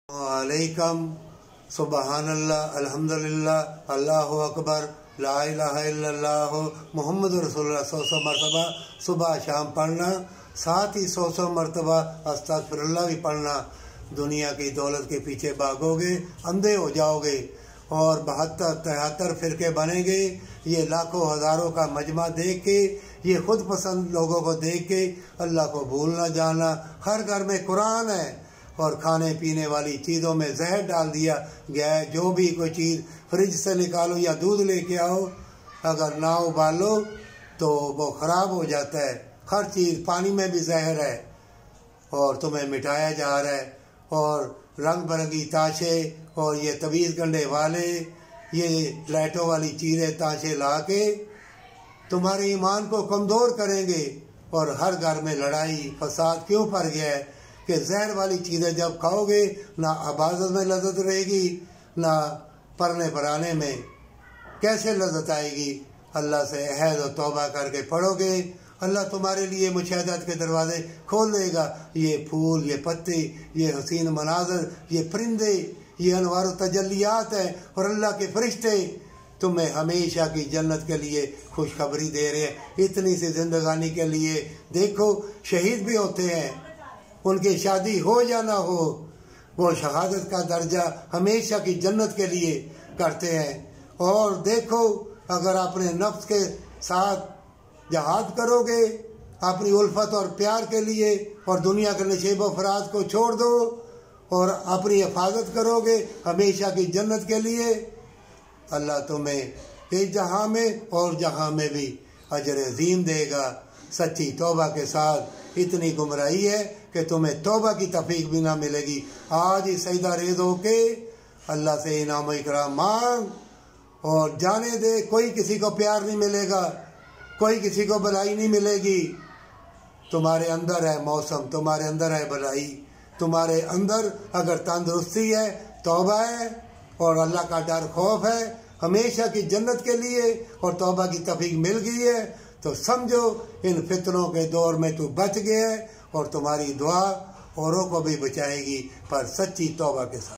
अलैकम सुबहानल्लाह अल्हम्दुलिल्लाह अल्लाहु अकबर ला इलाहा इल्लल्लाह मुहम्मद रसूलुल्लाह 100 मरतबा सुबह शाम पढ़ना, साथ ही 100 मरतबा अस्तगफिरुल्लाह भी पढ़ना। दुनिया की दौलत के पीछे भागोगे, अंधे हो जाओगे और 72-73 फिरके बनेंगे। ये लाखों हज़ारों का मजमा देख के, ये खुद पसंद लोगों को देख के अल्लाह को भूलना जाना। हर घर में कुरान है और खाने पीने वाली चीज़ों में जहर डाल दिया गया है। जो भी कोई चीज़ फ्रिज से निकालो या दूध लेके आओ, अगर ना उबालो तो वो ख़राब हो जाता है। हर चीज़, पानी में भी जहर है और तुम्हें मिटाया जा रहा है। और रंग बिरंगी ताशे और ये तवीज़ गंडे वाले, ये लाइटों वाली चीज़ें ताशे ला के तुम्हारे ईमान को कमज़ोर करेंगे। और हर घर में लड़ाई फसाद क्यों पड़ गया है कि जहर वाली चीज़ें जब खाओगे ना इबादत में लज्जत रहेगी, ना पढ़ने पढ़ाने में कैसे लज्जत आएगी। अल्लाह से अहद और तौबा करके पढ़ोगे, अल्लाह तुम्हारे लिए मुशाहदत के दरवाजे खोल देगा। ये फूल, ये पत्ते, ये हसीन मनाजर, ये परिंदे, ये अनवार तजल्लियात हैं और अल्लाह के फरिश्ते तुम्हें हमेशा की जन्नत के लिए खुशखबरी दे रहे हैं। इतनी सी जिंदगानी के लिए देखो, शहीद भी होते हैं, उनकी शादी हो या ना हो, वो शहादत का दर्जा हमेशा की जन्नत के लिए करते हैं। और देखो, अगर अपने नफ्स के साथ जहाद करोगे अपनी उल्फत और प्यार के लिए और दुनिया के नशेब व फराज को छोड़ दो और अपनी हिफाजत करोगे हमेशा की जन्नत के लिए, अल्लाह तुम्हें इस जहाँ में और जहाँ में भी अजर अजीम देगा। सच्ची तौबा के साथ इतनी गुमराही है कि तुम्हें तौबा की तौफीक भी ना मिलेगी। आज ही सजदा रेज़ होके अल्लाह से इनाम इकराम मांग और जाने दे। कोई किसी को प्यार नहीं मिलेगा, कोई किसी को भलाई नहीं मिलेगी। तुम्हारे अंदर है मौसम, तुम्हारे अंदर है भलाई, तुम्हारे अंदर अगर तंदुरुस्ती है, तौबा है और अल्लाह का डर खौफ है हमेशा की जन्नत के लिए और तौबा की तौफीक मिल गई है, तो समझो इन फितनों के दौर में तू बच गया है और तुम्हारी दुआ औरों को भी बचाएगी, पर सच्ची तौबा के साथ।